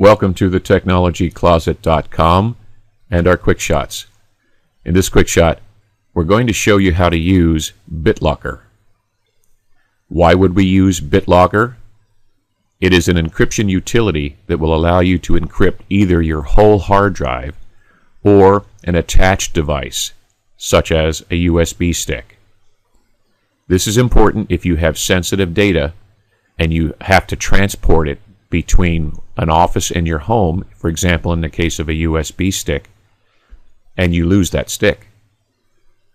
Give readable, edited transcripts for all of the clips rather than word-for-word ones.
Welcome to the technologycloset.com and our quick shots. In this quick shot, we're going to show you how to use Bitlocker. Why would we use Bitlocker? It is an encryption utility that will allow you to encrypt either your whole hard drive or an attached device, such as a USB stick. This is important if you have sensitive data and you have to transport it between an office and your home, for example, in the case of a USB stick, and you lose that stick.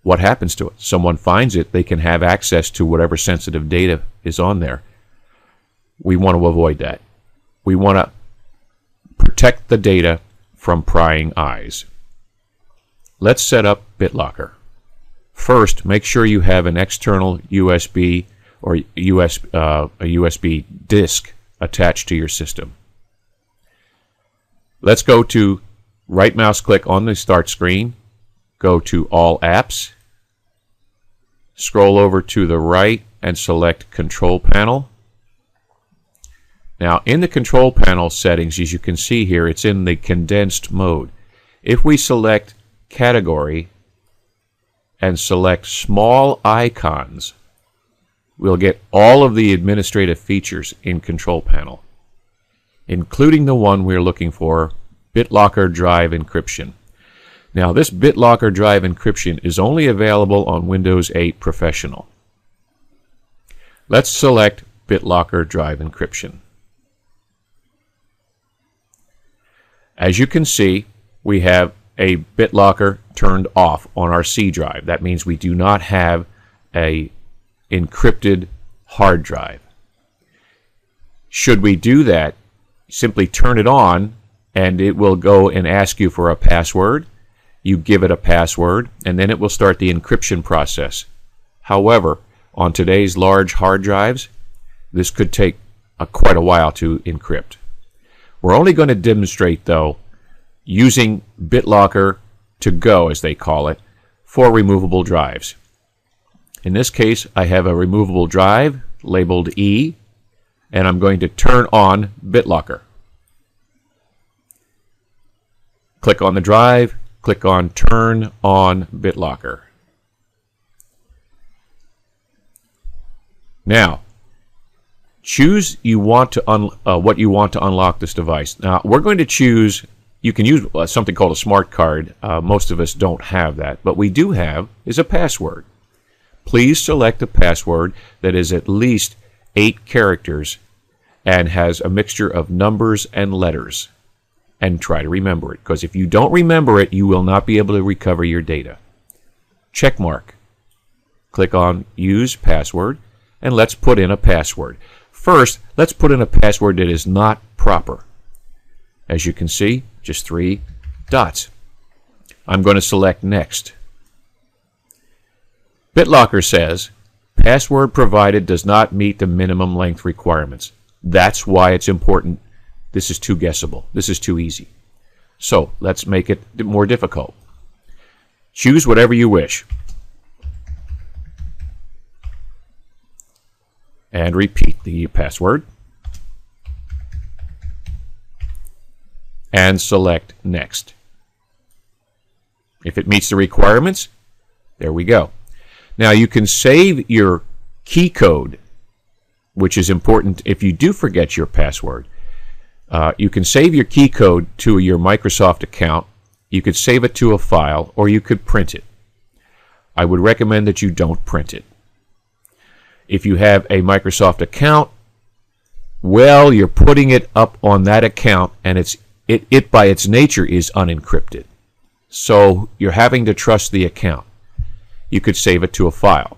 What happens to it? Someone finds it, they can have access to whatever sensitive data is on there. We want to avoid that. We want to protect the data from prying eyes. Let's set up Bitlocker. First, make sure you have an external USB or a USB disk attached to your system. Let's go to right mouse click on the start screen, go to All Apps, scroll over to the right and select Control Panel. Now in the Control Panel settings, as you can see here, it's in the condensed mode. If we select Category and select Small Icons, we'll get all of the administrative features in Control Panel, including the one we're looking for, Bitlocker Drive Encryption. Now this Bitlocker Drive Encryption is only available on Windows 8 Professional. Let's select Bitlocker Drive Encryption. As you can see, we have a BitLocker turned off on our C drive. That means we do not have a encrypted hard drive. Should we do that, simply turn it on and it will go and ask you for a password. You give it a password and then it will start the encryption process. However, on today's large hard drives, this could take quite a while to encrypt. We're only going to demonstrate, though, using Bitlocker to go, as they call it, for removable drives. In this case, I have a removable drive labeled E, and I'm going to turn on Bitlocker. Click on the drive, click on Turn on Bitlocker. Now, choose what you want to unlock this device. Now, we're going to choose, you can use something called a smart card. Most of us don't have that, but we do have is a password. Please select a password that is at least 8 characters and has a mixture of numbers and letters. And try to remember it, because if you don't remember it, you will not be able to recover your data. Check mark. Click on Use Password, and let's put in a password. First, let's put in a password that is not proper. As you can see, just 3 dots. I'm going to select Next. Bitlocker says, password provided does not meet the minimum length requirements. That's why it's important. This is too guessable. This is too easy. So let's make it more difficult. Choose whatever you wish. And repeat the password. And select Next. If it meets the requirements, there we go. Now you can save your key code, which is important if you do forget your password. You can save your key code to your Microsoft account. You could save it to a file, or you could print it. I would recommend that you don't print it. If you have a Microsoft account, well, you're putting it up on that account, and it by its nature is unencrypted. So you're having to trust the account. You could save it to a file.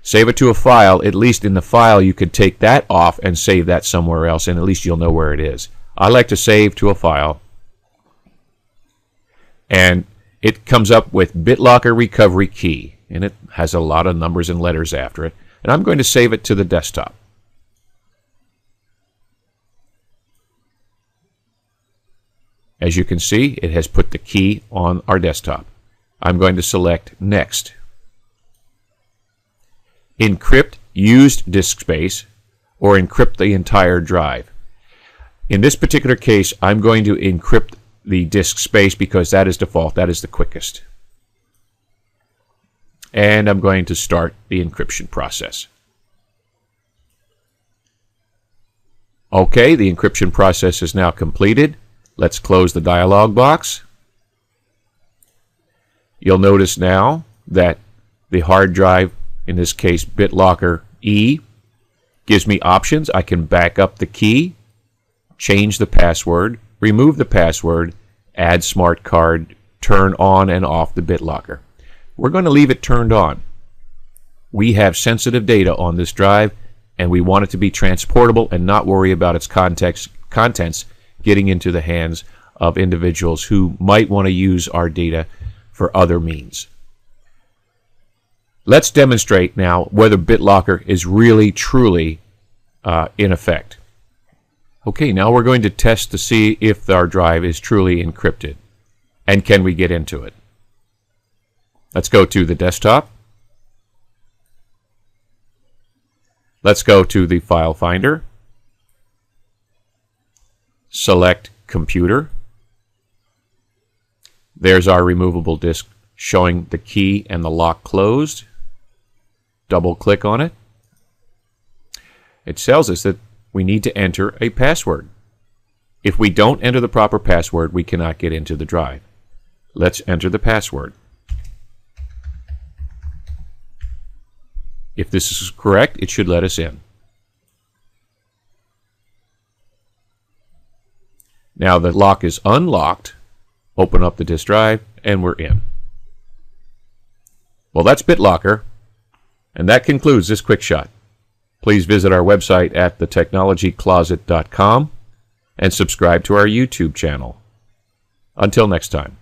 Save it to a file. At least in the file you could take that off and save that somewhere else, and at least you'll know where it is. I like to save to a file, and it comes up with Bitlocker Recovery Key, and it has a lot of numbers and letters after it, and I'm going to save it to the desktop. As you can see, it has put the key on our desktop. I'm going to select Next. Encrypt used disk space or encrypt the entire drive. In this particular case, I'm going to encrypt the disk space because that is default. That is the quickest. And I'm going to start the encryption process. Okay, the encryption process is now completed. Let's close the dialog box. You'll notice now that the hard drive, in this case Bitlocker E, gives me options. I can back up the key, change the password, remove the password, add smart card, turn on and off the BitLocker. We're going to leave it turned on. We have sensitive data on this drive, and we want it to be transportable and not worry about its contents getting into the hands of individuals who might want to use our data for other means. Let's demonstrate now whether BitLocker is really, truly in effect. Okay, now we're going to test to see if our drive is truly encrypted. And can we get into it? Let's go to the desktop. Let's go to the file finder. Select Computer. There's our removable disk showing the key and the lock closed. Double click on it. It tells us that we need to enter a password. If we don't enter the proper password, we cannot get into the drive. Let's enter the password. If this is correct, it should let us in. Now the lock is unlocked. Open up the disk drive, and we're in. Well, that's BitLocker, and that concludes this quick shot. Please visit our website at thetechnologycloset.com and subscribe to our YouTube channel. Until next time.